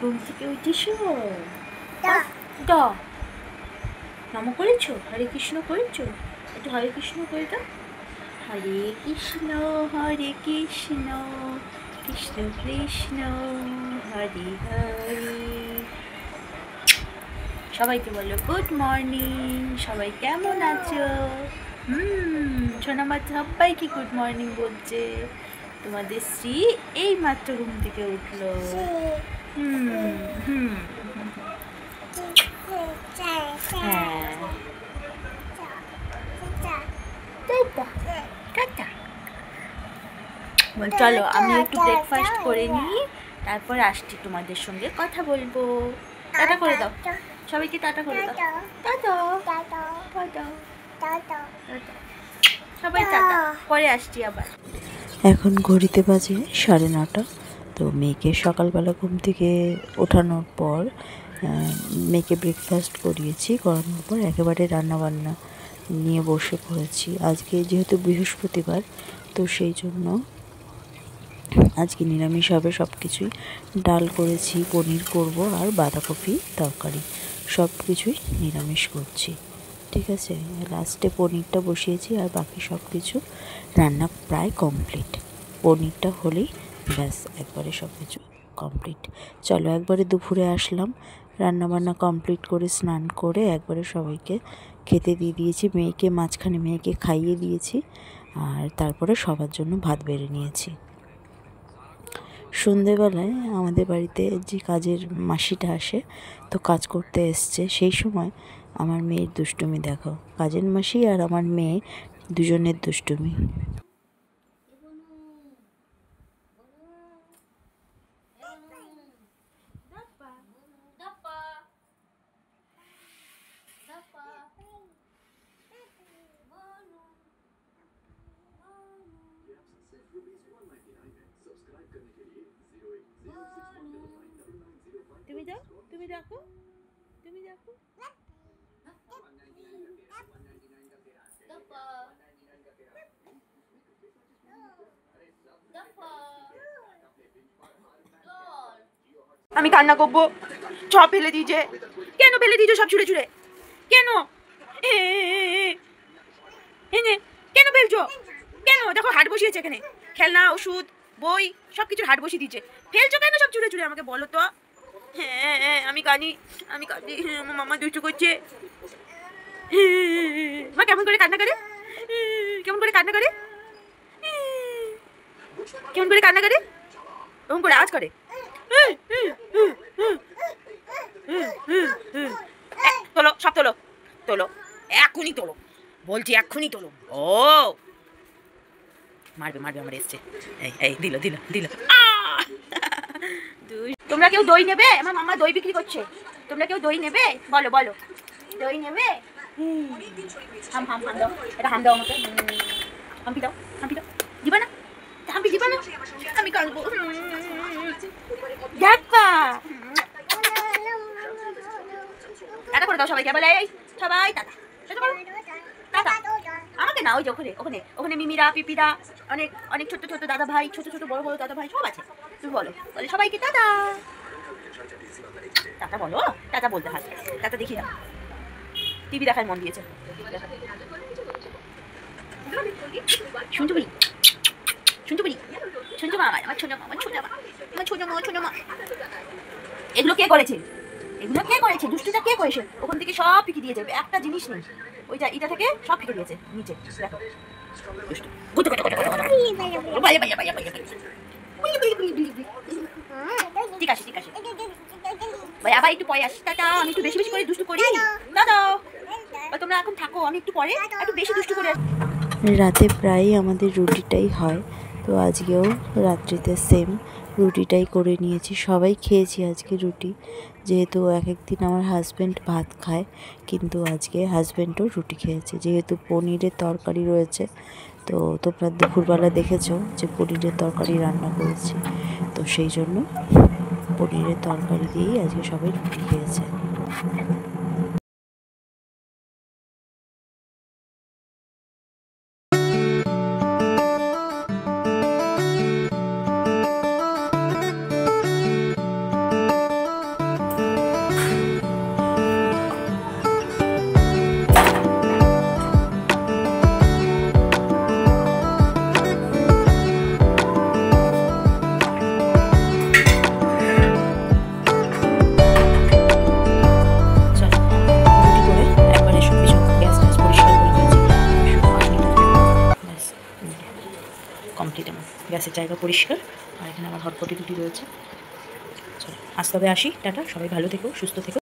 ঘুম থেকে উঠেছো? দা নম করেছো? হরে কৃষ্ণ করেছো? একটু হরে কৃষ্ণ করে দাও। হরে কৃষ্ণ কৃষ্ণ কৃষ্ণ হরে হরে। সবাইকে বলো গুড মর্নিং। সবাই কেমন আছো? সোনামা সবাইকে গুড মর্নিং বলছে। তোমাদের শ্রী এই মাত্র ঘুম থেকে উঠলো। চলো আমি একটু ব্রেকফাস্ট করে নিই, তারপর আসছি তোমাদের সঙ্গে কথা বলবো। টাটা করে দাও সবাইকে, টাটা করে দাও। টাটা টাটা সবাই টাটা, পরে আসছি আবার। এখন ঘড়িতে বাজে 9:30। তো মেয়েকে সকালবেলা ঘুম থেকে ওঠানোর পর মেয়েকে ব্রেকফাস্ট করানোর পর একেবারে রান্নাবান্না নিয়ে বসে পড়েছি। আজকে যেহেতু বৃহস্পতিবার, তো সেই জন্য আজকে নিরামিষ হবে সব কিছুই। ডাল করেছি, পনির করব, আর বাঁধাকপি তরকারি, সব কিছুই নিরামিষ করছি। ঠিক আছে, লাস্টে পনিরটা বসিয়েছি, আর বাকি সব কিছু রান্না প্রায় কমপ্লিট। পনিরটা হলেই ব্যাস একবারে সব কিছু কমপ্লিট। চলো একবারে দুপুরে আসলাম, রান্নাবান্না কমপ্লিট করে স্নান করে একবারে সবাইকে খেতে দিয়ে দিয়েছি। মাঝখানে মেয়েকে খাইয়ে দিয়েছি, আর তারপরে সবার জন্য ভাত বেড়ে নিয়েছি। সন্ধেবেলায় আমাদের বাড়িতে যে কাজের মাসিটা আসে, তো কাজ করতে এসছে, সেই সময় আমার মেয়ের দুষ্টুমি দেখো। কাজের মাসি আর আমার মেয়ে দুজনের দুষ্টুমি। তুমি যাও, তুমি দেখো, তুমি দেখো। আমি কান্না করবো, সব ফেলে দিয়েছে। কেন ফেলে দিয়েছো সব ছুঁড়ে ছুঁড়ে? কেন কেন ফেলছো? কেন? দেখো হাট বসিয়েছে এখানে, খেলনা, ওষুধ, বই, সব কিছুর হাট বসিয়ে দিয়েছে। ফেলছো কেন সব ছুঁড়ে ছুঁড়ে? আমাকে বলো তো। হ্যাঁ আমি কাঁদি, আমার মামা দুষ্টু করছে। মা কেমন করে কান্না করে? কেমন করে কান্না করে? কেমন করে কান্না করে? কেমন করে আওয়াজ করে? তোলো, সব তোলো, তোলো, এখনই তোলো বলছি, এক্ষুনি তোলো। ও মারবে মারবে, আমার এসছে। এই এই দিল দিল দিল। তোমরা কেউ দই নেবে? আমার মামা দই বিক্রি করছে। তোমরা কেউ দই নেবে? বলো বলো, দই নেবে? হাম হাম হাম দাও, এটা হাম দাও আমাকে। হাম্পি দাও, হাম্পি দাও। দিবা না? হাম্পি দিবা না? আমি কাঁদবো। দেখা টাটা করে দাও সবাইকে, বলে এই সবাই টাটা। টাটা আমাকে না, ওই যে ওখানে ওখানে ওখানে মিমিরা, পিপিরা, অনেক অনেক ছোট ছোট দাদা ভাই, ছোট ছোট বড় বড় দাদা ভাই সব আছে। তুমি বলো, বলে সবাইকে টাটা। টাটা বলো, টাটা বলতে হয়, টাটা দেখি না। টিভি দেখার মন দিয়েছে। শুনতে পারি, শুনতে পারি, শুনতে মা, আমার ছোট মা, আমার ছোট মা, আমার ছোট মা, ছোট মা। এগুলো কে করেছে? এগুলো কে করেছে? দুষ্টুটা কে করেছে? ওখান থেকে সব ফিকে দিয়ে যাবে, একটা জিনিস নেই। ওই যা এটা থেকে সব ফিকে দিয়েছে নিচে, দেখো দুষ্টু। ঠিক আছে ঠিক আছে ভাই, আবার একটু পরে আসি। টাটা। আমি একটু বেশি বেশি করে দুষ্টু করি। দাদা তোমরা এখন থাকো, আমি একটু পরে একটু বেশি দুষ্টু করে। রাতে প্রায়ই আমাদের রুটিটাই হয়, তো আজকেও রাত্রিতে সেম রুটিটাই করে নিয়েছি। সবাই খেয়েছি আজকে রুটি, যেহেতু এক একদিন আমার হাজব্যান্ড ভাত খায়, কিন্তু আজকে হাজব্যান্ডও রুটি খেয়েছে। যেহেতু পনিরের তরকারি রয়েছে, তো তোমরা দুপুরবেলা দেখেছো যে পনিরের তরকারি রান্না করেছি, তো সেই জন্য পনিরের তরকারি দিয়েই আজকে সবাই রুটি খেয়েছে। কমপ্লিট আমার। গ্যাসের জায়গা পরিষ্কার, আর এখানে আমার হটপটি দুটি রয়েছে। চলো আজ তবে আসি, টাটা, সবাই ভালো থেকো, সুস্থ থেকো।